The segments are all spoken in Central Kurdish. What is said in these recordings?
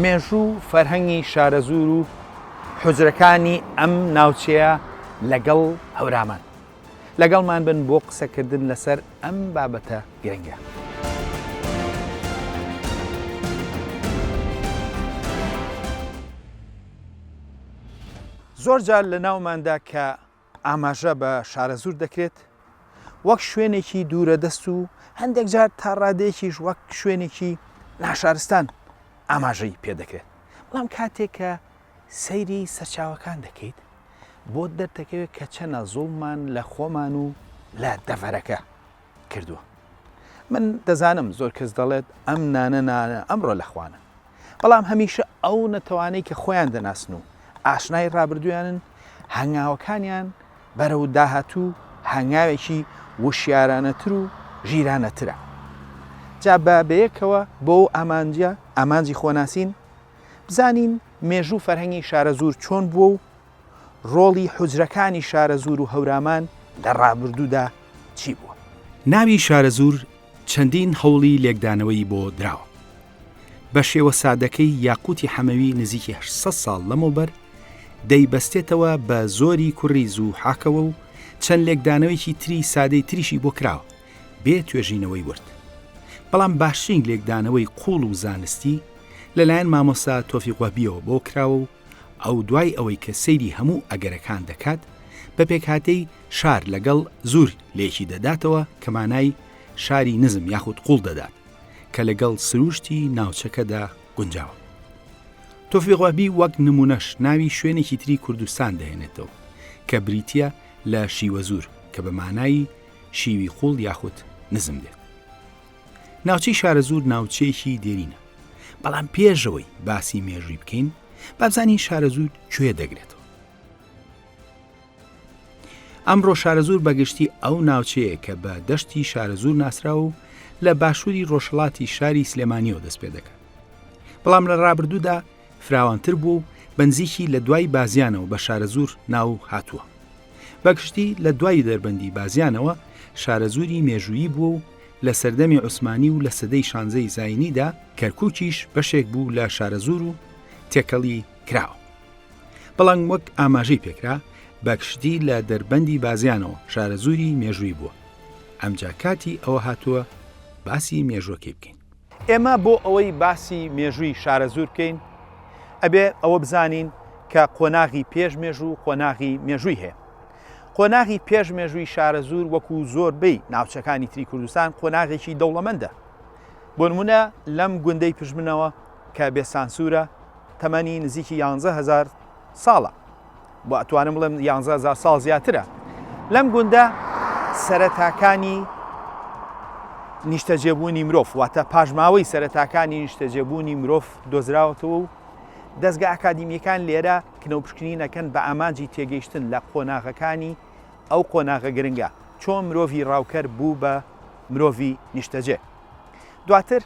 مێژوو فەرهەنگی شارەزور و حوجرەکانی ئەم ناوچەیە لەگەڵ هەورامان لەگەڵمان بن بۆ قسەکردن لەسەر ئەم بابەتە گرنگە. زۆر جار لە ناوماندا کە ئاماژە بە شارەزور دەکرێت وەک شوێنێکی دوورە دەست و هەندێک جار تا ڕادەیەکیش وەک شوێنێکی ناشارستان ئاماژەی پێدەکرێت. بەڵام کاتێک کە سەیری سەرچاوەکان دەکەیت بۆ دەردەکەوێت کە چەنە زوڵمان لە خۆمان و لە دەڤەرەکە کردووە. من دەزانم زۆر کەس دەڵێت ئەم نانە ئەمڕۆ لەخواانە، بەڵام هەمیشە ئەو نەتەوانەی کە خۆیان دەناسن و ئاشنای ڕابردویانن هەنگاوەکانیان بەرەو داهاتوو هەنگاوێکی وشیارانەتر و ژیرانەترە. جا بە بەیەکەوە بۆ ئامانجی خۆناسین بزانین مێژوو فەرهەنگی شارەزور چۆن بووە و ڕۆڵی حوجرەکانی شارەزور و هەورامان لە ڕابردوودا چی بووە. ناوی شارەزور چەندین هەوڵی لێکدانەوەی بۆ دراوە. بە شێوە سادەکەی یاقوتی حەمەوی نزیکی 800 ساڵ لەمەوبەر دەیبەستێتەوە بە زۆری کوڕی زوو حاکەوە و چەند لێکدانەوەیکی تری سادەی تریشی بۆ کراوە بێ توێژینەوەی ورد. بەڵام باشترین لێکدانەوەی قوڵ و زانستی لەلایەن مامۆستا تۆفیق وەهبیەوە بۆ کراوە و ئەو دوای ئەوەی کە سەیری هەموو ئەگەرەکان دەکات بە پێکهاتەی شار لەگەڵ زور لێکی دەداتەوە کە مانای شاری نزم یاخود قوڵ دەدات کە لەگەڵ سروشتی ناوچەکەدا گونجاوە. تۆفیق وەهبی وەک نمونەش ناوی شوێنێکی تری کوردستان دەهێنێتەوە کە بریتیە لە شیوە زور کە بە مانایی شیوی قوڵ یاخود نزم دێت. ناوچەی شارەزور ناوچەیەکی دێرینە، بەڵام پێشەوەی باسی مێژووی بکەین بابزانین شارەزور کوێ دەگرێتەوە. ئەمڕۆ شارەزور بەگشتی ئەو ناوچەیە کە بە دەشتی شارەزور ناسراوە و لە باشووری ڕۆژهەڵاتی شاری سلێمانیەوە دەست پێ دەکات. بەڵام لە ڕابردوودا فراوانتر بوو و بنزیکی لە دوای بازیانەوە بە شارەزور ناو هاتووە. بەگشتی لە دوای دەربەندی بازیانەوە شارەزوری مێژوویی بووە و لە سەردەمی عوسمانی و لە سەدەی 16ی زاینیدا کەرکووکیش بەشێک بوو لە شارەزور و تێکەڵی کراوە. بەڵام وەک ئاماژەی پێکرا بەگشتی لە دەربەندی بازیانەوە شارەزوری مێژووی بووە. ئەمجا کاتی ئەوە هاتووە باسی مێژووەکەی بکەین. ئێمە بۆ ئەوەی باسی مێژووی شارەزور بکەین ئەبێ ئەوە بزانین کە قۆناغی پێش مێژوو قۆناغی مێژووی هەیە. قۆناغی پێش مێژووی شارەزور وەکو زۆربەی ناوچەکانی تری کوردستان قۆناغێکی دەوڵەمەندە. بۆ نمونە لەم گوندەی پژمنەوە کە بێسانسورە تەمەنی نزیکی 11,000 ساڵە، بۆ ئەتوانم بڵێم 11,000 ساڵ زیاترە. لەم گوندە سەرەتاکانی نیشتەجێبوونی مرۆڤ واتە پاژماوەی سەرەتاکانی نیشتەجێبوونی مرۆڤ دۆزراوەتەوە و دەستگا ئاکادیمیەکان لێرە کنەوپشکنینەکەن بە ئامانجی تێگەیشتن لە قۆناغەکانی ئەو قۆناغە گرنگە چۆن مرۆڤی ڕاوکەر بوو بە مرۆڤی نیشتەجێ. دواتر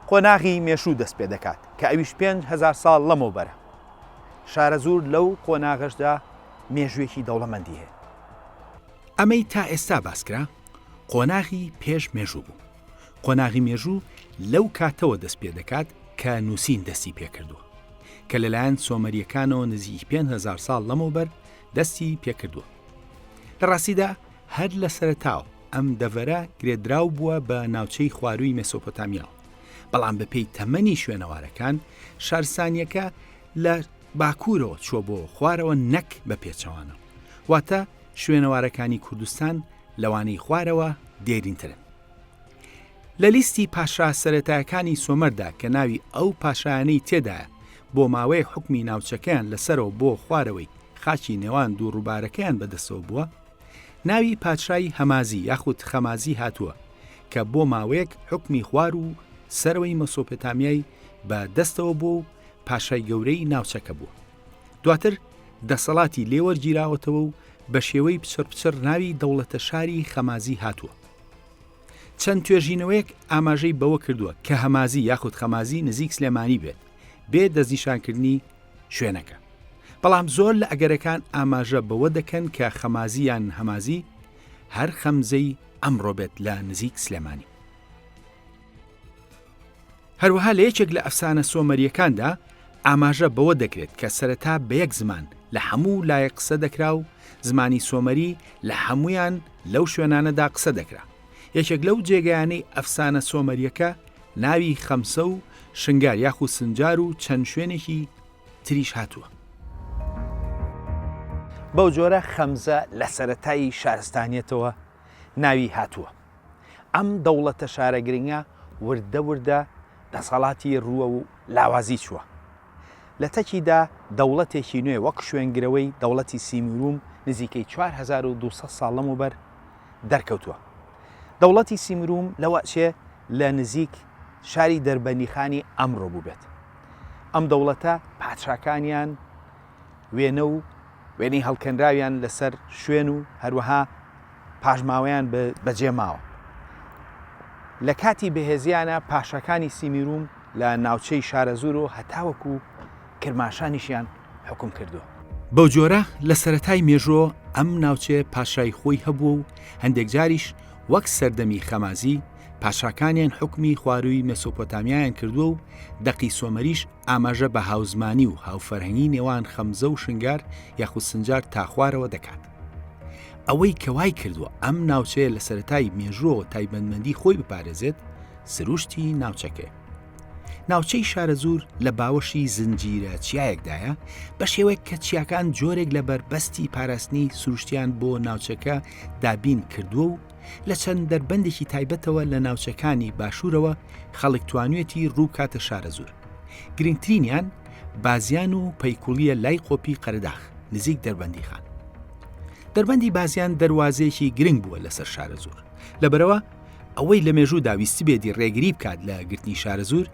قۆناغی مێشوو دەست پێ دەکات کە ئەویش 5,000 ساڵ لەمەوبەرە. شارەزور لەو قۆناغەشدا مێژوویەکی دەوڵەمەندی هەیە. ئەمەی تا ئێستا باسکرا قۆناغی پێش مێژوو بوو. قۆناغی مێژوو لەو کاتەوە دەست پێ دەکات کە نووسین دەستی پێکردووە کە لەلایەن سۆمەریەکانەوە نزیک 5,000 ساڵ لەمەوبەر دەستی پێکردووە. لە ڕاستیدا هەر لە سەرەتاوە ئەم دەڤەرە گرێدراو بووە بە ناوچەی خوارووی مێسۆپۆتامیا، بەڵام بەپێی تەمەنی شوێنەوارەکان شارستانیەکە لە باکوورەوە چوە بۆ خوارەوە نەک بە پێچەوانە، واتە شوێنەوارەکانی کوردستان لەوانەی خوارەوە دێرینترن. لە لیستی پاشا سەرەتایەکانی سۆمەردا کە ناوی ئەو پاشایانەی تێدایە بۆ ماوەیەک حکمی ناوچەکەیان لەسەرەوە بۆ خوارەوەی خاچی نێوان دوو ڕووبارەکەیان بەدەستەوە بووە، ناوی پادشای هەمازی یاخود خەمازی هاتووە کە بۆ ماوەیەک حکمی خوار و سەرەوەی مەسۆپۆتامیای بە دەستەوە بۆ و پاشای گەورەی ناوچەکە بووە. دواتر دەسەڵاتی لێوەرگیراوەتەوە و بە شێوەی پچڕ ناوی دەوڵەتە شاری خەمازی هاتووە. چەند توێژینەوەیەک ئاماژەی بەوە کردووە کە هەمازی یاخود خەمازی نزیک سلێمانی بێت بێ دەستنیشانکردنی شوێنەکە. بەڵام زۆر لە ئەگەرەکان ئاماژە بەوە دەکەن کە خەمازیان هەمازی هەر خەمزەی ئەمڕۆ بێت لە نزیک سلێمانی. هەروەها لە یەکێک لە ئەفسانە سۆمەریەکاندا ئاماژە بەوە دەکرێت کە سەرەتا بە یەک زمان لە هەموو لایە قسە دەکرا و زمانی سۆمەری لە هەمویان لەو شوێنانەدا قسە دەکرا. یەکێک لەو جێگەیانەی ئەفسانە سۆمەریەکە ناوی خەمسە و شنگار یاخو سنجار و چەند شوێنێکی تریش هاتووە. بەو جۆرە خەمزە لە سەرەتایی شارستانیەتەوە ناوی هاتووە. ئەم دەوڵەتە شارەگرنگە وردە وردە دەسەڵاتی ڕووە و لاوازی چووە. لە تەکیدا دەوڵەتێکی نوێ وەک شوێنگرەوەی دەوڵەتی سیمیروم نزیکەی 4200 ساڵ لەموبەر دەرکەوتووە. دەوڵەتی سیمیروم لەوەچێ لە نزیک شاری دەربەندیخانی ئەمڕۆ بوو بێت. ئەم دەوڵەتە پادشاکانیان وێنە و وێنەی هەڵکەنراویان لەسەر شوێن و هەروەها پاژماوەیان بەجێماوە. لە کاتی بەهێزیانە پاشەکانی سیمیروم لە ناوچەی شارەزور و هەتاوەکو کرماشانیشیان حکوم کردووە. بەو جۆرە لە سەرەتای مێژۆ ئەم ناوچێ پاشای خۆی هەبوو و هەندێک جاریش وەک سەردەمی خەمازی پاشاکانیان حکمی خواروی مەسۆپۆتامیایان کردووە و دەقی سۆمەریش ئاماژە بە هاوزمانی و هاوفەرهەنگی نێوان خەمزە و شنگار یاخود سنجار تاخوارەوە دەکات. ئەوەی کەوای کردووە ئەم ناوچەیە لە سەرەتای مێژۆ تایبەتمەندی خۆی بپارێزێت سروشتی ناوچەکە. ناوچەی شارەزور لە باوەشی زنجیرە چیایەکدایە بە شێوەیە کە چیاکان جۆرێک لە بەربەستی پاراستنی سروشتیان بۆ ناوچەکە دابین کردووە و لە چەند دەربەندێکی تایبەتەوە لە ناوچەکانی باشوورەوە خەڵک توانوێتی ڕوو کاتە شارەزور. گرنگترینیان بازیان و پەیکوڵیە لای قۆپی قەرداخ نزیک دەربەندی خان. دەربەندی بازیان دەواازەیەکی گرنگ بووە لەسەر شارەزور. لەبەرەوە ئەوەی لە مێژوو داویستی بێتی ڕێگری بکات لە گرتنی شارەزور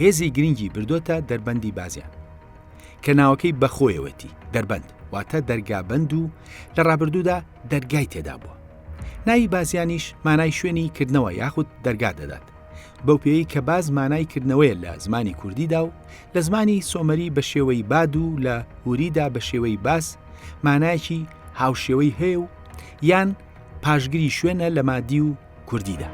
هێزی گرنگی بردۆتە دەربەندی بازیان کە ناوەکەی بەخۆیەوەتی دەربەند واتە دەرگابەند و لە ڕابردوودا دەرگای تێدا بووە. ناوی بازیانیش مانای شوێنی کردنەوە یاخود دەرگا دەدات. بەو پێی کە باز مانای کردنەوەیە لە زمانی کوردیدا و لە زمانی سۆمەری بە شێوەی باد و لە هوریدا بە شێوەی باس مانایەکی هاوشێوەی هەیە و یان پاشگری شوێنە لە مادی و کوردیدا.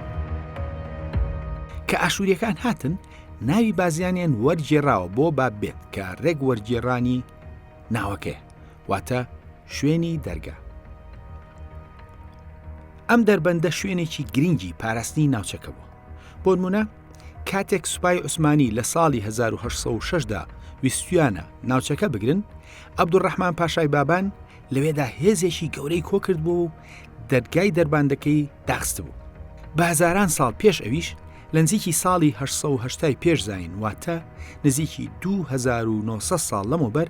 کە ئاشوریەکان هاتن ناوی بازیانیان وەرگێڕاوە بۆ باب بێت کە ڕێک وەرگێڕانی ناوەکەی واتە شوێنی دەرگا. ئەم دەربەندە شوێنێکی گرنگی پاراستنی ناوچەکە بوو. بۆ نمونە کاتێک سوپای عوسمانی لە ساڵی 1806دا ویستویانە ناوچەکە بگرن، عەبدوڕەحمان پاشای بابان لەوێدا هێزێکی گەورەی کۆ کرد بوو و دەرگای دەرباندەکەی داخست بوو. بە هەزاران ساڵ پێش ئەویش لە نزیکی ساڵی 1880 پێش زاین واتە نزیکی 2900 ساڵ لەمەوبەر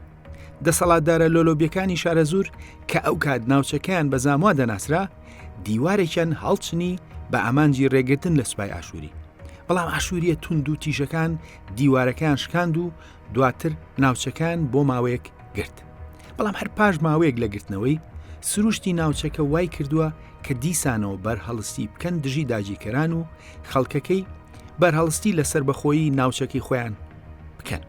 دەسەڵاتدارە لۆلۆبیەکانی شارەزور کە ئەو کات ناوچەکەیان بە زاموا دەناسرا دیوارێکیان هەڵچنی بە ئامانجی ڕێگرتن لە سوپای ئاشووری. بەڵام ئاشووریە توند و تیژەکان دیوارەکان شکاند و دواتر ناوچەکان بۆ ماوەیەک گرت. بەڵام هەر پاش ماوەیەک لە گرتنەوەی سروشتی ناوچەکە وای کردووە کە دیسانەوە بەرهەڵستی بکەن دژی داگیرکەران و خەڵکەکەی بەرهەڵستی لەسەر بەخۆیی ناوچەکی خۆیان بکەن.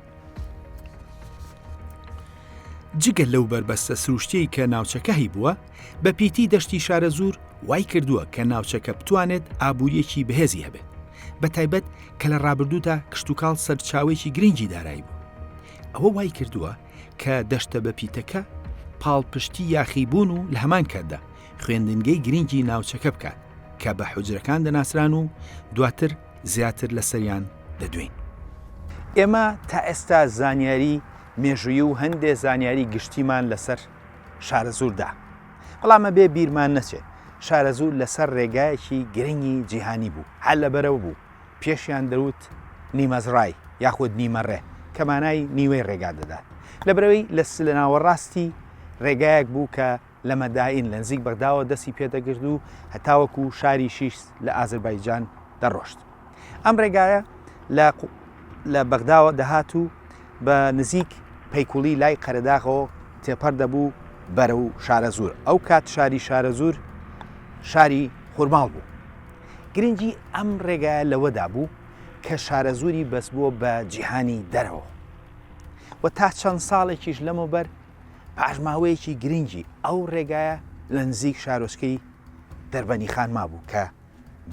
جگە لەو بربەستە سروشتی کە ناوچەکە هی بووە بە پیتی دەشتی شارەزور وای کردووە کە ناوچەکە بتوانێت ئابووریەکی بەهێزی هەبێت بە تایبەت کە لە ڕابردوودا کشتتوکاڵ سەرچاوێکی گرنگی دارایی بوو. ئەوە وای کردووە کە دەشتە بە پیتەکە پاڵپشتی یاخیبوون و لە هەمان کاتدا خوێندنگەی گرنگی ناوچەکە بکات کە بە حوجرەکان دەناسران و دواتر زیاتر لە سەریان دەدوین. ئێمە تا ئێستا زانیاری مێژویی و هەندێک زانیاری گشتیمان لەسەر شارەزوردا. بەڵامە بێ بیرمان نەچێت شارەزور لەسەر ڕێگایەکی گرنگی جیهانی بوو. هەر لەبەرەوە بوو پێشیان دەوت نیمەزڕای یاخود نیمەڕێ کە مانای نیوەی ڕێگا دەدات. لەبەرەوەی لە ناوەڕاستی ڕێگایەک بوو کە لە مەدائین لە نزیک بەغداوە دەستی پێدەگرت و هەتاوەکو شاری شیش لە ئازەربایجان دەڕۆشت. ئەم ڕێگایە لە بەغداوە دەهات و بە نزیک پەیکوڵی لای قەرەداغەوە تێپەر دەبوو بەرەو شارەزور. ئەو کات شاری شارەزور شاری خورماڵ بوو. گرنگی ئەم ڕێگایە لەوەدا بوو کە شارەزوری بەس بووە بە جیهانی دەرەوە و تا چەند ساڵێکیش لەمەوبەر پاژماوەیەکی گرنگی ئەو ڕێگایە لە نزیک شارۆچکەی دەربەنی خان مابوو کە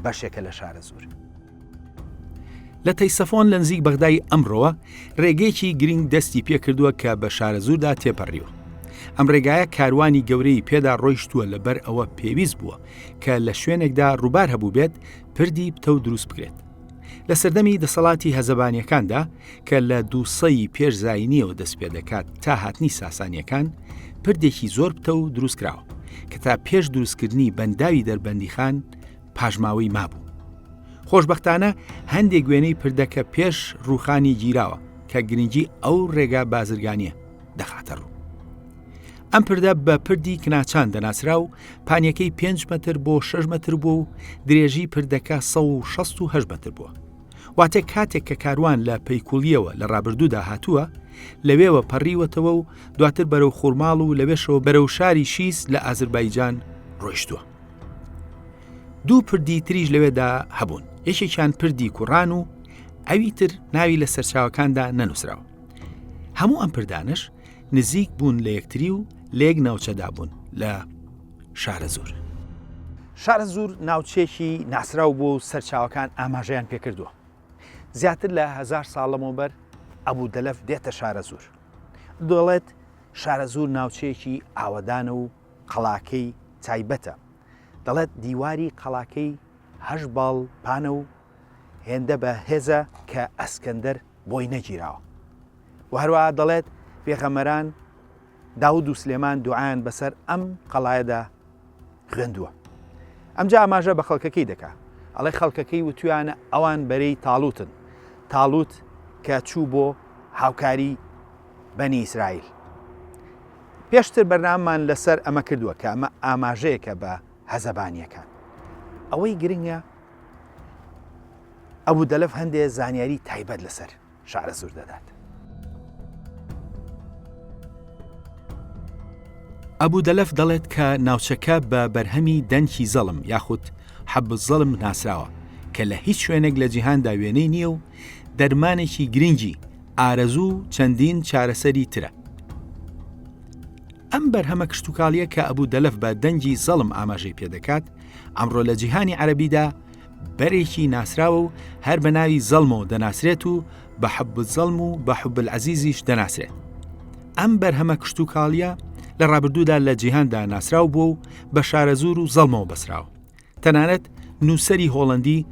بەشێکە لە شارەزور. لە تەیسەفۆن لە نزیک بەغدای ئەمڕۆوە ڕێگەیەکی گرنگ دەستی پێ کردووە کە بە شارەزووردا تێپەڕیوە. ئەم ڕێگایە کاروانی گەورەی پێدا ڕۆیشتووە لەبەر ئەوە پێویست بووە کە لە شوێنێکدا ڕووبار هەبوو بێت پردی پتە و دروست بکرێت. لە سەردەمی دەسەڵاتی هەزەبانیەکاندا کە لە 200 پێش زاینیەوە دەست پێ دەکات تا هاتنی ساسانیەکان پردێکی زۆر پتە و دروست کراوە کە تا پێش دروستکردنی بەنداوی دەربەندیخان پاژماوەی مابوو. خۆشبەختانە هەندێک وێنەی پردەکە پێش ڕووخانی گیراوە کە گرنگی ئەو ڕێگا بازرگانیە دەخاتە ڕوو. ئەم پردە بە پردی کناچان دەناسرا و پانیەکەی 5 مەتر بۆ 6 مەتر بوو و درێژی پردەکە 168 مەتر بووە. واتە کاتێک کە کاروان لە پەیکوڵیەوە لە ڕابردوودا هاتووە لەوێوە پەڕیوەتەوە و دواتر بەرەو خوورماڵ و لەوێشەوە بەرەو شاری شیس لە ئازربایجان ڕۆیشتووە. دوو پردی تریش لەوێدا هەبوون، یەکێکیان پردی کوڕان و ئەوی تر ناوی لە سەرچاوەکاندا نەنووسراوە. هەموو ئەم پردانش نزیک بوون لە یەکتری و لێک ناوچەدا بوون لە شارەزوور. شارەزوور ناوچێکی ناسرااو بوو و سەرچاوەکان ئاماژەیان پێکردووە. زیاتر لە 1000 ساڵ لەمەوبەر ئەبوو دەلەف دێتە شارەزوور. دەڵێت شارەزوور ناوچەیەکی ئاوەدانە و قەڵاکەی تایبەتە. دەڵێت دیواری قەڵاکەی 8 باڵ پانە و هێندە بە هێزە کە ئەسکەندەر بۆی نەگیراوە. و هەروەها دەڵێت پێغەمبەران داود و سلێمان دوعایان بەسەر ئەم قەڵایەدا خوێندووە. ئەمجا ئاماژە بە خەڵکەکەی دەکا. ئەڵێ خەڵکەکەی وتویانە ئەوان بەرەی تاڵوتن. تاڵوت کە چوو بۆ هاوکاری بەنی ئیسرائیل. پێشتر بەرناممان لەسەر ئەمە کردووە کە ئەمە ئاماژەیەکە بە هەزەبانیەکان. ئەوەی گرنگە ئەبوو دەلەف هەندێک زانیاری تایبەت لەسەر شارەزوور دەدات. ئەبوو دەلەف دەڵێت کە ناوچەکە بە بەرهەمی دەنکی زەڵم یاخود حەبز زەڵم ناسراوە کە لە هیچ شوێنێک لە جیهاندا وێنەی نییە و دەرمانێکی گرنگی ئارەزوو چەندین چارەسەری ترە. ئەم بەرهەمە کشتتوکاڵیە کە ئەبوو دەلەف بە دەنگی زەڵم ئاماژەی پێدەکات ئەمڕۆ لە جیهانی عەرەبیدا بەرێکی ناسراوە و هەر بە ناوی زەڵمەوە دەناسرێت و بە حەبز زەڵم و بە حوبل عەزیزیش دەناسرێت. ئەم بەرهەمە کشتتوکاڵیە لە ڕابردوودا لە جیهاندا ناسرااو بووە و بە شارەزوور و زەڵمەوە بەسراوە. تەنانەت نووسەری هۆڵەندی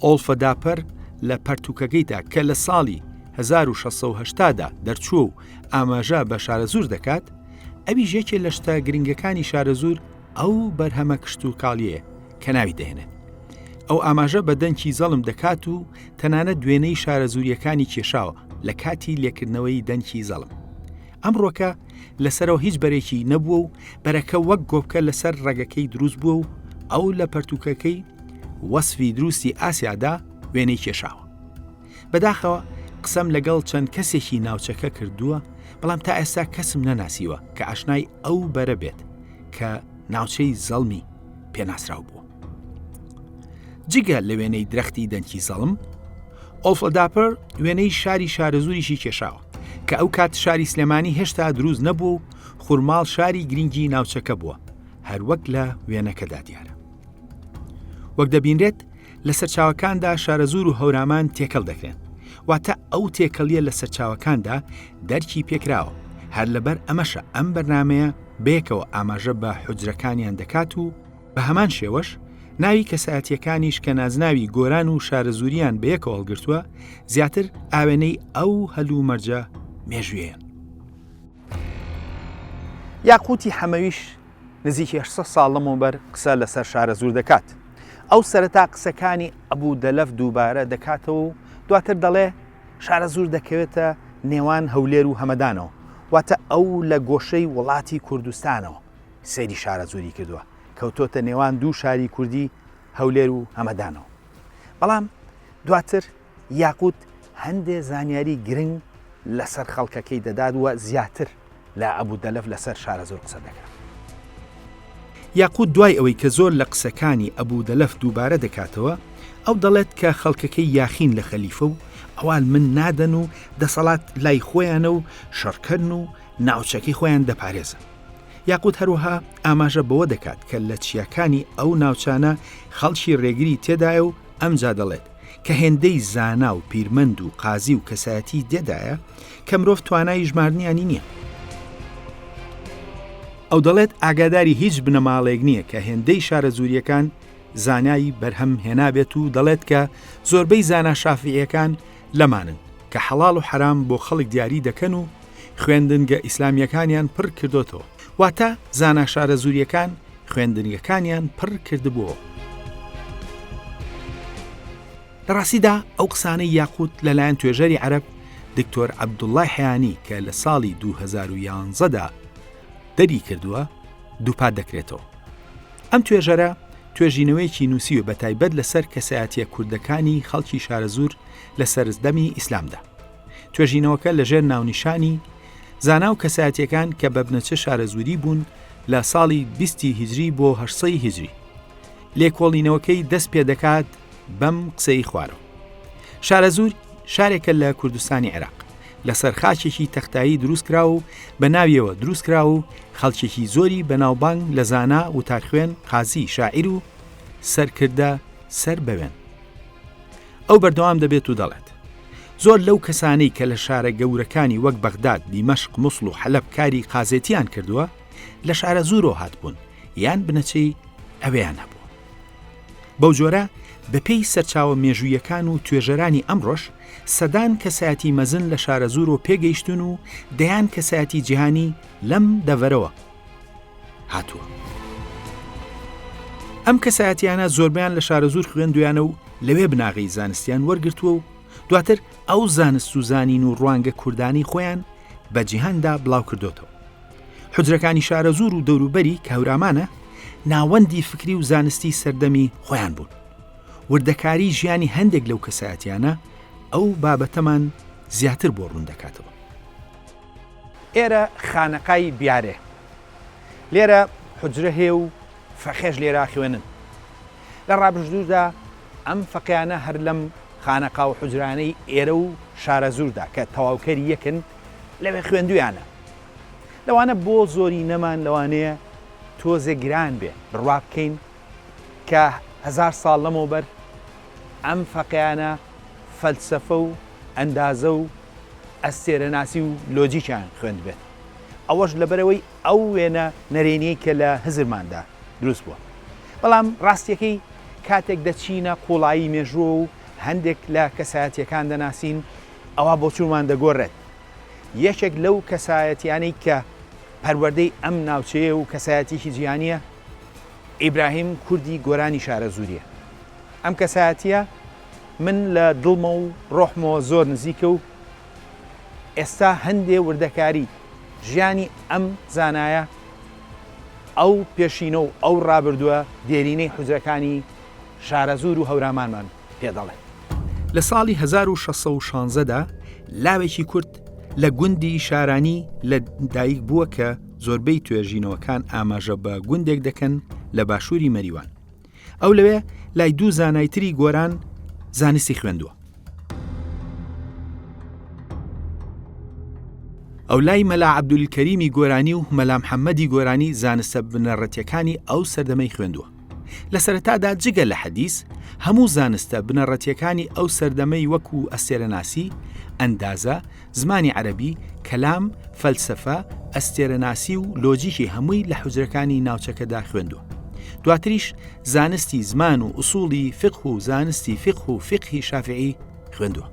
ئۆلفە داپەر لە پەرتوکەکەیدا کە لە ساڵی 1680دا دەرچووە و ئاماژە بە شارەزوور دەکات، ئەوی ژێکێ لە شتە گرنگەکانی شارەزوور ئەو بەرهەمە کشتتوکاڵیە کە ناوی دەهێنێت. ئەو ئاماژە بە دەنکی زەڵم دەکات و تەنانەت دوێنەی شارەزووریەکانی کێشاوە لە کاتی لێکردنەوەی دەنکی زەڵم. ئەمڕۆکە لەسەرەوە هیچ بەرێکی نەبووە و بەرەکە وەک گۆبکە لەسەر ڕێگەکەی دروست بووە و ئەو لە پەرتوکەکەی وەسفی دروستی ئاسیادا وێنەی کێشاوە. بەداخەوە قسەم لەگەڵ چەند کەسێکی ناوچەکە کردووە، بەڵام تا ئێستا کەسم نەناسیوە کە ئاشنای ئەو بەرە بێت کە ناوچەی زەڵمی پێناسراو بووە. جگە لە وێنەی درەختی دەنکی زەڵم، ئۆلفە داپەر وێنەی شاری شارەزووریشی کێشاوە کە ئەو کات شاری سلێمانی هێشتا دروست نەبوو و خوورماڵ شاری گرنگی ناوچەکە بووە، هەروەک لە وێنەکەدا دیارە. وەک دەبینرێت لە سەرچاوەکاندا شارەزوور و هەورامان تێکەڵ دەکرێن، واتە ئەو تێکەڵیە لە سەرچاوەکاندا دەرکی پێکراوە. هەر لەبەر ئەمەشە ئەم بەرنامەیە بەیەکەوە ئاماژە بە حوجرەکانیان دەکات و بە هەمان شێوەش ناوی کەسایەتیەکانیش کە نازناوی گۆران و شارەزووریان بەیەکەوە هەڵگرتووە زیاتر ئاوێنەی ئەو هەلوو مەرجە مێژوێیان. یاقوتی حەمەویش نزیکی 800 ساڵ لەمەوبەر قسە لەسەر شارەزوور دەکات. ئەو سەرەتا قسەکانی ئەبوو دەلەف دووبارە دەکاتەوە و دواتر دەڵێ شارەزوور دەکەوێتە نێوان هەولێر و هەمەدانەوە، واتە ئەو لە گۆشەی وڵاتی کوردستانەوە سەیری شارەزووری کردووە، کەوتۆتە نێوان دوو شاری کوردی هەولێر و هەمەدانەوە. بەڵام دواتر یاقوت هەندێ زانیاری گرنگ لەسەر خەڵکەکەی دەدات وە زیاتر لە ئەبوو دەلەف لەسەر شارەزوور قسە دەکات. یاقوت دوای ئەوەی کە زۆر لە قسەکانی ئەبوو دەلەف دووبارە دەکاتەوە، ئەو دەڵێت کە خەڵکەکەی یاخین لە خەلیفە و ئەوان من نادەن و دەسەڵات لای خۆیانە و شەڕکردن و ناوچەکەی خۆیان دەپارێزن. یاقوت هەروەها ئاماژە بەوە دەکات کە لە چیاکانی ئەو ناوچانە خەڵکی ڕێگری تێدایە و ئەمجا دەڵێت کە هێندەی زانا و پیرمەند و قازی و کەسایەتی دێدایە کە مرۆڤ توانای ژمارنیانی نییە. ئەو دەڵێت ئاگاداری هیچ بنەماڵێک نییە کە هێندەی شارەزوریەکان زانایی بەرهەم هێنابێت و دەڵێت کە زۆربەی زانا شافعیەکان لەمانن کە حەڵاڵ و حرام بۆ خەڵک دیاری دەکەن و خوێندنگە ئیسلامیەکانیان پڕ کردوتەوە، واتە زانا شارەزوریەکان خوێندنگەکانیان پڕ کردبووە. لە ڕاستیدا ئەو قسانەی یاقوت لەلایەن توێژەری عەرەب دکتۆر عەبدوڵڵای حەیانی کە لە ساڵی 2011دا دەری کردووە دووپات دەکرێتەوە. ئەم توێژەرە توێژینەوەیکی نووسیوە بە تایبەت لەسەر کەسایەتیە کوردەکانی خەڵکی شارەزور لە سەرنجدەمی ئیسلامدا. توێژینەوەکە لەژێر ناونیشانی زانا و کەسایەتیەکان کە بە بنەچە شارەزوری بوون لە ساڵی 20 هیجری بۆ 8 هیجری. لێکۆڵینەوەکەی دەست پێ دەکات بەم قسەی خوارەوە. شارەزور شارێکە لە کوردستانی عێراق لەسەر خاچێکی تەختایی دروست کرا و بە ناویەوە دروست کرا و خەڵکێکی زۆری بەناوبانگ لە زانا و تارخوێن، قازی، شاعیر و سەرکردە سەر بەوێن. ئەو بەردەوام دەبێت و دەڵێت زۆر لەو کەسانەی کە لە شارە گەورەکانی وەک بەغداد، دیمەشق، موسڵ و حەلەب کاری قازێتیان کردووە لە شارە زورۆ هاتبوون یان بنەچەی ئەوەیان هەبوو. بەو جۆرە بەپێی سەرچاوە مێژوویەکان و توێژەرانی ئەمڕۆژ سەدان کەسایەتی مەزن لە شارە زورۆ پێگەیشتون و دەیان کەسایەتی جیهانی لەم دەڤەرەوە هاتووە. ئەم کەسایەتیانە زۆربیان لە شارە زور خوێندویانە و لەوێ بناغی زانستیان وەرگرتووە و دواتر ئەو زانست و زانین و ڕوانگە کوردانی خۆیان بە جیهاندا بڵاو کردوتەوە. حوجرەکانی شارە زور و دەوروبەری کە هەورامانە ناوەندی فکری و زانستی سەردەمی خۆیان بوون. وردەکاری ژیانی هەندێک لەو کەسایەتیانە ئەو بابەتەمان زیاتر بۆ ڕوون دەکاتەوە. ئێرە خانەقای بیارێ، لێرە حوجرە هەیە و فەخێژ لێرە خوێنن. لە ڕابردوودا ئەم فەقیانە هەر لەم خانەقا و حوجرانەی ئێرە و شارە زوردا کە تەواوکەری یەکن لەوێ خوێندویانە. لەوانە بۆ زۆری نەمان لەوانەیە تۆزێ گران بێ بڕوا بکەین کە 1000 ساڵ لەمەوبەر ئەم فەقیانە فەلسەفە و ئەندازە و ئەستێرەناسی و لۆجیکیان خوێند بێت. ئەوەش لەبەرەوەی ئەو وێنە نەرێنیی کە لە هزرماندا دروست بووە. بەڵام ڕاستیەکەی کاتێک دەچینە قوڵایی مێژووە و هەندێک لە کەسایەتیەکان دەناسین ئەوە بۆ چوومان دەگۆڕێت. یەکێک لەو کەسایەتیانەی کە پەروەردەی ئەم ناوچەیە و کەسایەتیکی جیهانیە ئیبراهیم کوردی گۆرانی شارە زوریە. ئەم کەسایەتیە من لە دڵمە و ڕۆحمەوە زۆر نزیکە و ئێستا هەندێ وردەکاری ژیانی ئەم زانایە ئەو پێشینە و ئەو ڕابردووە دێرینەی حوجرەکانی شارە زور و هەورامانمان پێدەڵێت. لە ساڵی 1616دا لاوێکی کورد لە گوندی شارانی لە دایک بووە کە زۆربەی توێژینەوەکان ئاماژە بە گوندێک دەکەن لە باشووری مەریوان. ئەو لەوێ لای دوو زانایتری گۆران زانستی خوێندووە. ئەو لای مەلا عەبدولکەریمی گۆرانی و مەلا محەممەدی گۆرانی زانستە بنەڕەتیەکانی ئەو سەردەمەی خوێندووە. لە سەرەتادا جگە لە حەدیث هەموو زانستە بنەڕەتیەکانی ئەو سەردەمەی وەکو ئەستێرەناسی، ئەندازە، زمانی عەرەبی، کەلام، فەلسەفە، ئەستێرەناسی و لۆجیکی هەمووی لە حوجرەکانی ناوچەکەدا خوێندووە. دواتریش زانستی زمان و ئوسوڵی فقه و زانستی فقه و فقهی شافعی خوێندووە.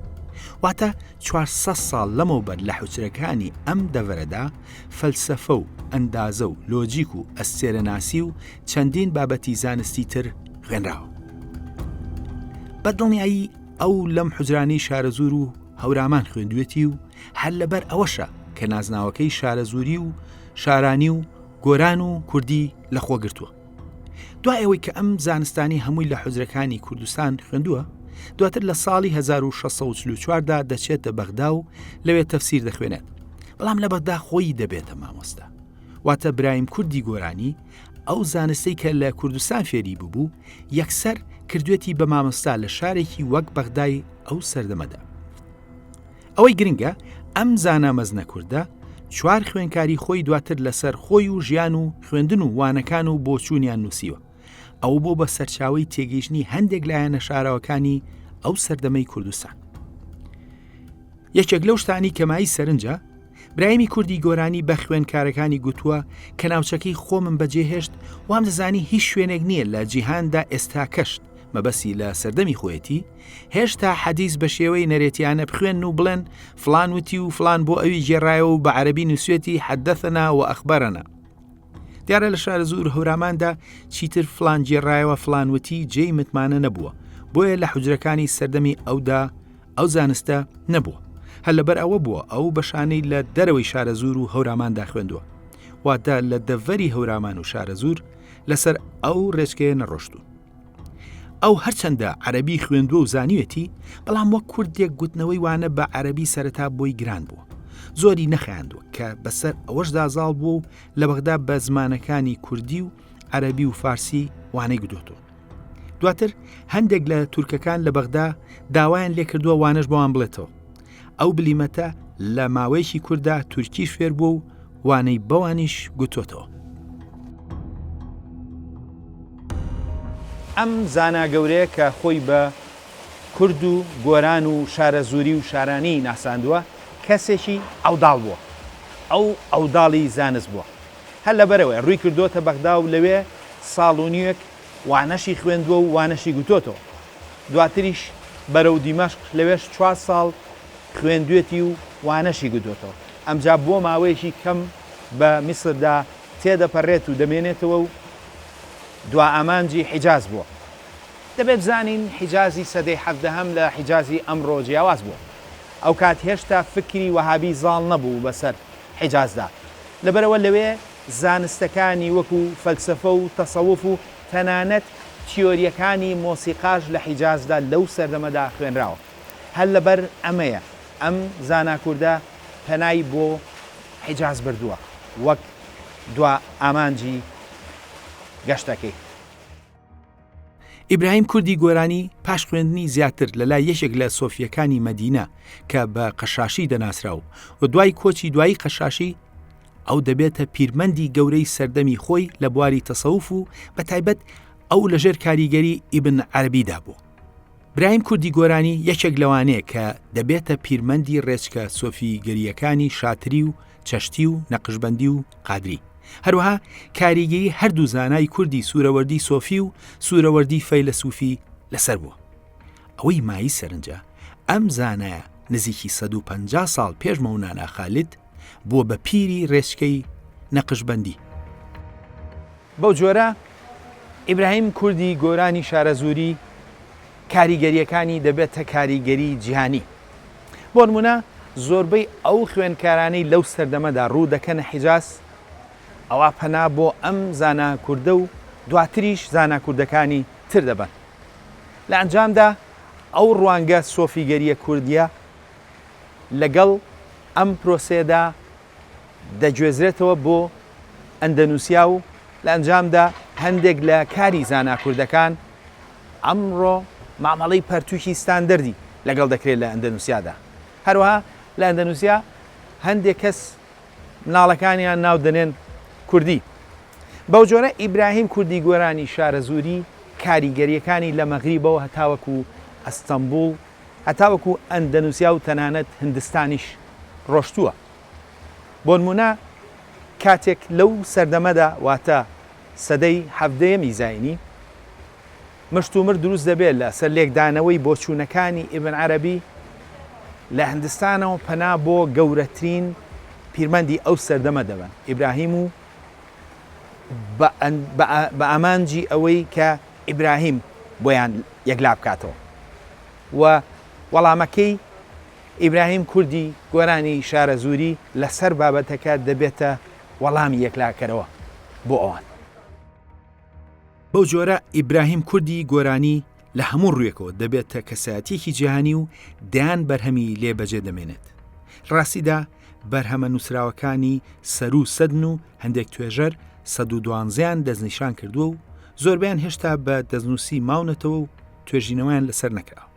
واتە 400 ساڵ لەمەوبەر لە حوجرەکانی ئەم دەڤەرەدا فەلسەفە و ئەندازە و لۆجیک و ئەستێرەناسی و چەندین بابەتی زانستی تر خوێنراوە. بەدڵنیایی ئەو لەم حوجرانی شارە زور و هەورامان خوێندوێتی و هەر لەبەر ئەوەشە کە نازناوەکەی شارە زوری و شارانی و گۆران و کوردی لەخۆ گرتووە. دوای ئەوەی کە ئەم زانستانی هەمووی لە حوجرەکانی کوردستان خوێندووە، دواتر لە ساڵی 1644دا دەچێتە بەغدا و لەوێ تەفسیر دەخوێنێت. بەڵام لە بەغدا خۆی دەبێتە مامۆستا. واتە برایم کوردی گۆرانی ئەو زانستەی کە لە کوردستان فێری بوو یەکسەر کردوێتی بە مامۆستا لە شارێکی وەک بەغدای ئەو سەردەمەدا. ئەوەی گرنگە ئەم زانا مەزنە کووردە 4 خوێنکاری خۆی دواتر لەسەر خۆی و ژیان و خوێندن و وانەکان و بۆچوونیان نووسیوە. ئەو بۆ بە سەرچاوی تێگەیشتنی هەندێک لایەنە شاراوەکانی ئەو سەردەمەی کوردستان. یەکێک لەو شتانی کەمایی سەرنجە برایمی کوردی گۆرانی بە خوێندکارەکانی گوتووە کە ناوچەکەی خۆمم بەجێهێشت وام دەزانی هیچ شوێنێک نییە لە جیهاندا ئێستا کەشت مەبەسی لە سەردەمی خۆیەتی هێشتا حەدیث بە شێوەی نەرێتیانە بخوێن و بڵێن فلان وتی و فلان بۆ ئەوی گێڕایەوە و بە عەرەبی نووسێتی حەدەثەنا و ئەخبەرەنا. دیارە لە شارە زوور هەوراماندا چیتر فلان گێڕایەوە فلان وتی جێی متمانە نەبووە، بۆیە لە حوجرەکانی سەردەمی ئەودا ئەو زانستە نەبووە. هەر لەبەر ئەوە بووە ئەو بەشانەی لە دەرەوەی شارە زوور و هەوراماندا خوێندووە، واتە لە دەڤەری هەورامان و شارە زوور لەسەر ئەو ڕێچکەیە نەڕۆشتوون. ئەو هەرچەندە عەرەبی خوێندووە و زانیوێتی، بەڵام وەک کوردێک گوتنەوەی وانە بە عەرەبی سەرەتا بۆی گران بووە، زۆری نەخایاندووە کە بەسەر ئەوەشدا زاڵ بوو و لە بەغدا بە زمانەکانی کوردی و عەرەبی و فارسی وانەی گدۆتەوە. دواتر هەندێک لە تورکەکان لە بەغدا داوایان لێ کردووە وانەش بۆوان بڵێتەوە. ئەو بلیمەتە لە ماوەیەکی کووردا تورکی فێر بوو و وانەی بەوانیش گوتۆتەوە. ئەم زانا گەورەیە کە خۆی بە کورد و گۆران و شارە زووری و شارانی ناساندووە کەسێکی ئەوداڵ بووە، ئەو ئەوداڵی زانست بووە. هەر لەبەرەوەی ڕووی کردوتە بەغدا و لەوێ ساڵ و نیوەک وانەشی خوێندووە و وانەشی گوتۆتەوە. دواتریش بەرەو دیمەشق لەوێش 4 ساڵ خوێندوێتی و وانەشی گوتۆتەوە. ئەمجا بۆ ماوەیەکی کەم بە میسردا تێدەپەڕێت و دەمێنێتەوە و دوا ئامانجی حیجاز بووە. دەبێت بزانین حیجازی سەدەی 17هەم لە حیجازی ئەمڕۆ جیاواز بووە. ئەو کات هێشتا فکری وەهابی زاڵ نەبوو بەسەر حیجازدا، لەبەرەوە لەوێ زانستەکانی وەکو فەلسەفە و تەسەووف و تەنانەت تیۆریەکانی مۆسیقاش لە حیجازدا لەو سەردەمەدا خوێنراوە. هەر لەبەر ئەمەیە ئەم زانا کووردە پەنای بۆ حیجاز بردووە وەک دوا ئامانجی گەشتەکەی. ئیبراهیم کوردی گۆرانی پاش خوێندنی زیاتر لەلای یەکێک لە سۆفیەکانی مەدینە کە بە قەشاشی دەناسراو و دوای کۆچی دوایی قەشاشی ئەو دەبێتە پیرمەندی گەورەی سەردەمی خۆی لە بواری تەسەووف و بە تایبەت ئەو لەژێر کاریگەری ئیبن عەرەبیدا بوو. برایم کوردی گۆرانی یەکێک لەوانەیە کە دەبێتە پیرمەندی ڕێچکە سۆفیگەریەکانی شاتری و چەشتی و نەقشبەندی و قادری. هەروەها کاریگەری هەردوو زانای کوردی سوورەوەردی سۆفی و سوورەوەردی فەیلسوفی لەسەر بووە. ئەوەی مایی سەرنجە ئەم زانایە نزیکی 150 ساڵ پێش مەونانا خالید بۆ بە پیری ڕێچکەی نەقشبەندی. بەو جۆرە ئیبراهیم کوردی گۆرانی شارە زووری کاریگەریەکانی دەبێتە کاریگەری جیهانی. بۆ نمونە زۆربەی ئەو خوێندکارانەی لەو سەردەمەدا ڕوو دەکەنە حیجاز ئەوە پەنا بۆ ئەم زانا کووردە و دواتریش زانا کوردەکانی تر دەبن. لە ئەنجامدا ئەو ڕوانگە سۆفیگەریە کوردیە لەگەڵ ئەم پرۆسێدا دەگوێزرێتەوە بۆ ئەندەنووسیا و لە ئەنجامدا هەندێک لە کاری زانا کوردەکان ئەمڕۆ مامەڵەی پەرتووکی ستاندەردی لەگەڵ دەکرێت لە ئەندەنووسیادا. هەروەها لە ئەندەنووسیا هەندێک کەس مناڵەکانیان ناو دەنێن کوردی. بەو جۆرە ئیبراهیم کوردی گۆرانی شارە زووری کاریگەریەکانی لە مەغریبەوە هەتاوەکو ئەستەمبول هەتاوەکو ئەندەنووسیا و تەنانەت هندستانیش ڕۆشتووە. بۆ نمونە کاتێک لەو سەردەمەدا واتە سەدەی 17هەمی زاینی مشتومر دروست دەبێت لە سەر لێکدانەوەی بۆچوونەکانی ئیبن عەرەبی لە هندستانەوە پەنا بۆ گەورەترین پیرمەندی ئەو سەردەمە دەبن. ئیبراهیم و بە ئامانجی ئەوەی کە ئیبراهیم بۆیان یەکلا بکاتەوە و وەڵامەکەی ئیبراهیم کوردی گۆرانی شارە زووری لەسەر بابەتەکە دەبێتە وەڵامی یەکلاکەرەوە بۆ ئەوان. بەو جۆرە ئیبراهیم کوردی گۆرانی لە هەموو ڕوویەکەوە دەبێتە کەسایەتیەکی جیهانی و دەیان بەرهەمی لێبەجێ دەمێنێت. ڕاستیدا بەرهەمە نووسراوەکانی سەر و سەدن و هەندێک توێژەر 112یان دەستنیشان کردووە و زۆربیان هێشتا بە دەستنووسی ماونەتەوە و توێژینەوەیان لەسەر نەکراوە.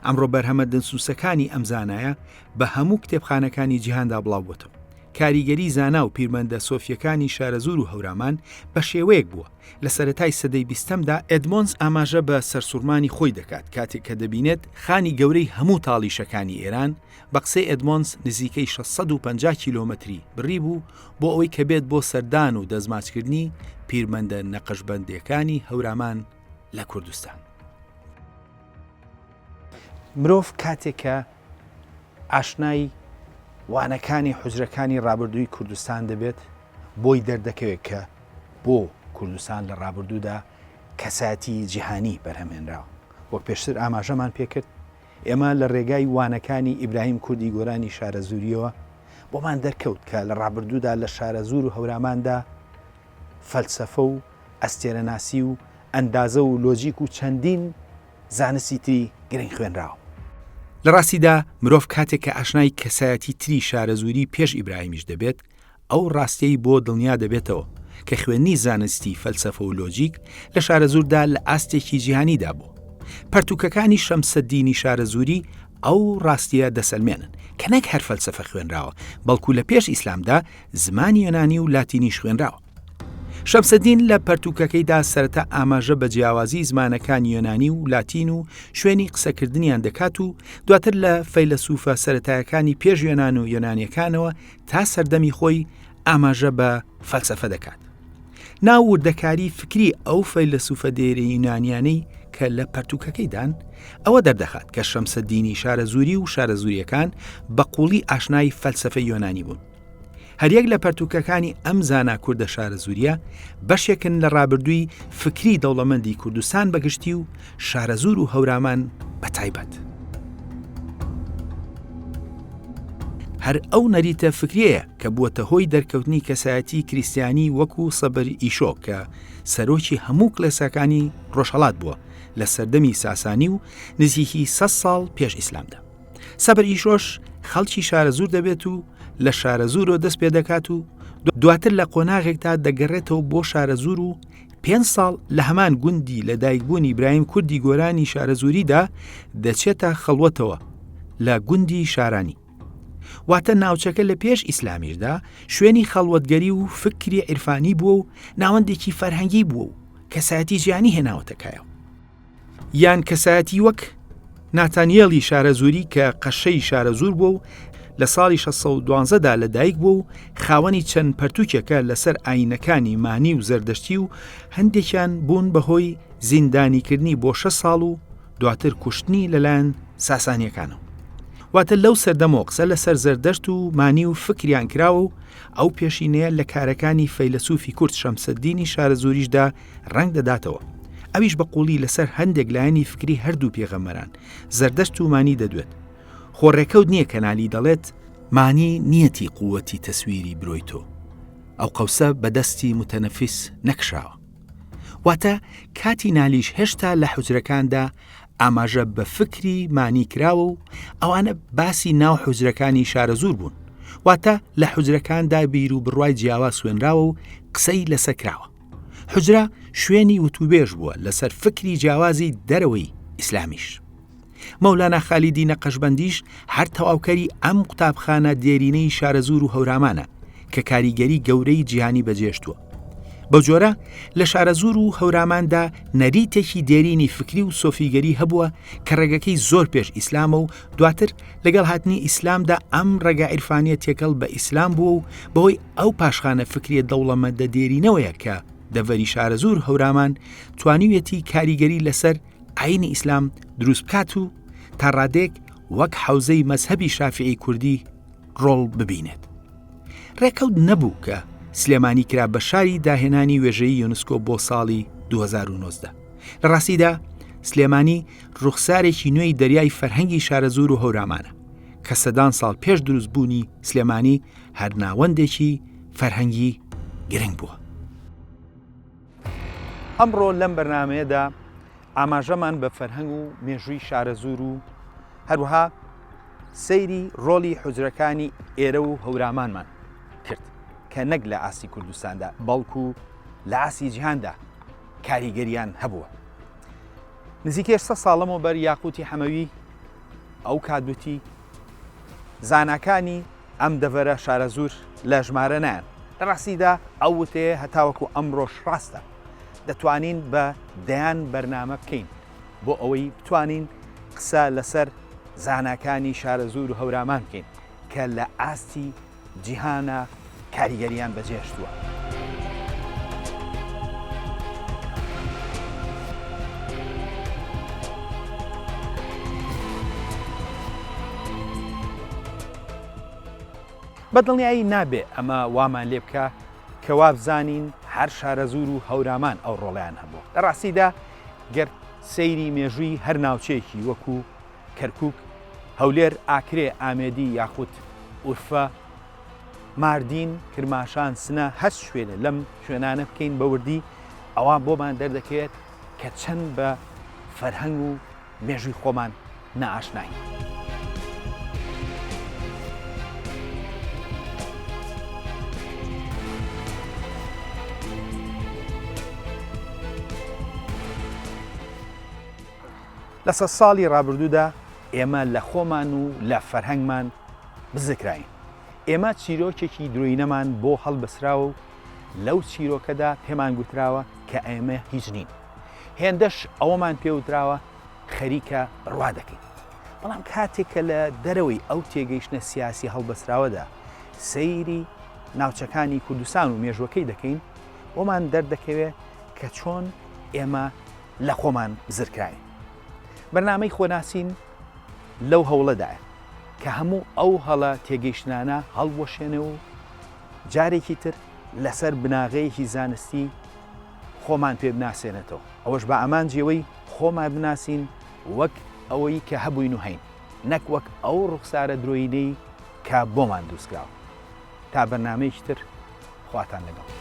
ئەمڕۆ بەرهەمە دەستنووسەکانی ئەم زانایە بە هەموو کتێبخانەکانی جیهاندا بڵاو بووەتەوە. کاریگەری زانا و پیرمەندە سۆفیەکانی شارەزور و هەورامان بە شێوەیەک بووە. لە سەرەتای سەدەی 20دا ئێدمۆنس ئاماژە بە سەرسوڕمانی خۆی دەکات کاتێک کە دەبینێت خانی گەورەی هەموو تاڵیشەکانی ئێران بە قسەی ئێدمۆنس نزیکەی 650 کیلۆمەتری بڕی بوو بۆ ئەوەی کە بێت بۆ سەردان و دەزماچکردنی پیرمەندە نەقەشبەندیەکانی هەورامان لە کوردستان. مرۆڤ کاتێک کە ئاشنای وانەکانی حوجرەکانی ڕابردووی کوردستان دەبێت بۆی دەردەکەوێت کە بۆ کوردستان لە ڕابردوودا کەساتی جیهانی بەرهەمهێنراوە. وەک پێشتر ئاماژەمان پێکرد ئێمە لە ڕێگای وانەکانی ئیبراهیم کوردی گۆرانی شارەزوریەوە بۆمان دەرکەوت کە لە ڕابردوودا لە شارەزور و هەوراماندا فەلسەفە و ئەستێرەناسی و ئەندازە و لۆجیک و چەندین زانستی تری گرنگ خوێنراوە. لە ڕاستیدا مرۆڤ کاتێک کە ئاشنای کەسایەتی تری شارەزوری پێش ئیبراهیمیش دەبێت ئەو ڕاستیەی بۆ دڵنیا دەبێتەوە کە خوێنی زانستی فەلسەفە و لۆجیک لە شارەزوردا لە ئاستێکی جیهانیدا بوو. پەرتوکەکانی شەمسەددینی شارەزوری ئەو ڕاستیە دەسەلمێنن کە نەک هەر فەلسەفە خوێنراوە بەڵکو لە پێش ئیسلامدا زمانی یۆنانی و لاتینیش خوێنراوە. شەمسەددین لە پەرتوکەکەیدا سەرەتا ئاماژە بە جیاوازی زمانەکان یۆنانی و لاتین و شوێنی قسەکردنیان دەکات و دواتر لە فەیلسوفە سەرەتایەکانی پێش یۆنان و یۆنانیەکانەوە تا سەردەمی خۆی ئاماژە بە فەلسەفە دەکات. ناو وردەکاری فکری ئەو فەیلسوفە دێرە یۆنانیانەی کە لە پەرتوکەکەیدان ئەوە دەردەخات کە شەمسەددینی شارەزوری و شارەزوریەکان بە قوڵی ئاشنای فەلسەفە یۆنانی بوون. هەریەک لە پەرتوکەکانی ئەم زانا کوردە شارەزوریە بەشێکن لە ڕابردووی فکری دەوڵەمەندی کوردستان بەگشتی و شارەزور و هەورامان بەتایبەت. هەر ئەو نەریتە فکریەیە کە بووەتە هۆی دەرکەوتنی کەسایەتی کریستیانی وەکو سەبەر ئیشۆ کە سەرۆکی هەموو کڵێسەکانی ڕۆژهەڵات بووە لە سەردەمی ساسانی و نزیکی 100 ساڵ پێش ئیسلامدا. سەبەر ئیشۆش خەڵکی شارەزور دەبێت و لە شارەزورۆ دەست پێ دەکات و دواتر لە قۆناغێکدا دەگەڕێتەوە بۆ شارەزور و 5 ساڵ لە هەمان گوندی لە دایکبوونی ئیبراهیم کوردی گۆرانی شارەزوریدا دەچێتە خەڵوەتەوە لە گوندی شارانی. واتە ناوچەکە لە پێش ئیسلامیشدا شوێنی خەڵوەتگەری و فکری عیرفانی بووە و ناوەندێکی فەرهەنگی بووە و کەسایەتی ژیانی هێناوەتەکایەوە. یان کەسایەتی وەک ناتانیێڵی شارەزوری کە قەشەی شارەزور بووە و لە ساڵی 1612دا لە دایک بوو و خاوەنی چەند پەرتوکێکە لەسەر ئاینەکانی مانی و زەردەشتی و هەندێکیان بوون بەهۆی زیندانیکردنی بۆ 6 ساڵ و دواتر کوشتنی لەلایەن ساسانیەکانەوە. واتە لەو سەردەمەوە قسە لەسەر زەردەشت و مانی و فکریان کراوە و ئەو پێشینەیە لە کارەکانی فەیلسوفی کورد شەمسەددینی شارەزوریشدا ڕەنگ دەداتەوە. ئەویش بە قوڵی لەسەر هەندێک لایەنی فکری هەردوو پێغەمبەران زەردەشت و مانی دەدوێت. خۆڕێکەوت نییە کەنالی دەڵێت مانی نیەتی قووەتی تەسویری برۆی تۆ ئەو قەوسە بەدەستی متەنەفیس نەکشاوە. واتە کاتی نالیش هێشتا لە حوجرەکاندا ئاماژە بە فکری مانی کراوە و ئەوانە باسی ناو حوجرەکانی شارەزور بوون. واتە لە حوجرەکاندا بیر و بڕوای جیاوا سوێنراوە و قسەی لەسەکراوە. حوجرە شوێنی وتوبێژ بووە لەسەر فکری جیاوازی دەرەوەی ئیسلامیش. مەولانا خالیدی نەقەشبەندیش هەر تەواوکەری ئەم قوتابخانە دێرینەی شارەزور و هەورامانە کە کاریگەری گەورەی جیهانی بەجێشتووە. بەو جۆرە لە شارەزور و هەوراماندا نەریتێکی دێرینی فکری و سۆفیگەری هەبووە کە ڕێگەکەی زۆر پێش ئیسلامە و دواتر لەگەڵ هاتنی ئیسلامدا ئەم ڕێگە عیرفانیە تێکەڵ بە ئیسلام بووە و بەهۆی ئەو پاشخانە فکریە دەوڵەمەندە دێرینەوەیە کە دەڤەری شارەزور هەورامان توانیوێتی کاریگەری لەسەر ئاینی ئیسلام دروست بکات و تا ڕادێک وەک حەوزەی مەزهەبی شافعی کوردی ڕۆڵ ببینێت. ڕێکەوت نەبوو کە سلێمانی کرا بە شاری داهێنانی وێژەی یونسکۆ بۆ ساڵی 2019. لە ڕاستیدا سلێمانی ڕوخسارێکی نوێی دەریای فەرهەنگی شارەزور و هەورامانە کە سەدان ساڵ پێش دروستبوونی سلێمانی هەر ناوەندێکی فەرهەنگی گرنگ بووە. ئەمڕۆ لەم بەرنامەیەدا ئاماژەمان بە فەرهەنگ و مێژووی شارەزور و هەروەها سەیری ڕۆڵی حوجرەکانی ئێرە و هەورامانمان کرد کە نەک لە ئاسی کوردستاندا بەڵکو لە ئاسی جیهاندا کاریگەریان هەبووە. نزیکەی 100 ساڵەمەوە بەر یاقوتی حەمەوی ئەو کاتوتی زاناکانی ئەم دەڤەرە شارە زوور لە ژمارە نایەن لە ڕاستیدا ئەو وتەیە هەتاوەکو ئەمڕۆژ ڕاستە دەتوانین بە دەیان بەرنامە بکەین بۆ ئەوەی بتوانین قسە لەسەر زاناکانی شارە زوور و هەورامان بکەین کە لە ئاستی جیهانە کاریگەریان بەجێهێشتووە. بەدڵنیایی نابێ ئەمە وامان لێ بکە کە وا بزانین هەر شارە زوور و هەورامان ئەو ڕۆڵیان هەبوو. لە ڕاستیدا گەر سەیری مێژووی هەر ناوچەیەکی وەکو کەرکووک، هەولێر، ئاکرێ، ئامێدی یاخود ئورفە، ماردین، کرماشان، سنە هەست شوێنە لەم شوێنانە بکەین بەوردی ئەوە بۆمان دەردەکەوێت کە چەند بە فەرهەنگ و مێژووی خۆمان نائاشناین. لە سە ساڵی ڕابردوودا ئێمە لە خۆمان و لە فەرهەنگمان بزکراین. ئێمە چیرۆکێکی درۆینەمان بۆ هەڵبەسراوە و لەو چیرۆکەدا پێمان گوتراوە کە ئێمە هیچ نین. هێندەش ئەوەمان پێوتراوە خەریکە ڕوا دەکەین. بەڵام کاتێککە لە دەرەوەی ئەو تێگەیشتنە سیاسی هەڵبەسراوەدا سەیری ناوچەکانی کوردستان و مێژوەکەی دەکەین بۆمان دەردەکەوێت کە چۆن ئێمە لە خۆمان بزرکراین. بەرنامەی خۆناسین لەو هەوڵەدایە کە هەموو ئەو هەڵە تێگەیشتانە هەڵوەشێنێ و جارێکی تر لەسەر بناغەیەکی زانستی خۆمان پێ بناسێنێتەوە. ئەوەش بە ئامانجیەوەی خۆمان بناسین وەک ئەوەی کە هەبووین و هەین، نەک وەک ئەو ڕوخسارە درۆینەی کە بۆمان دروستکراوە. تا بەرنامەیەکی تر خواتان لەگەڵ.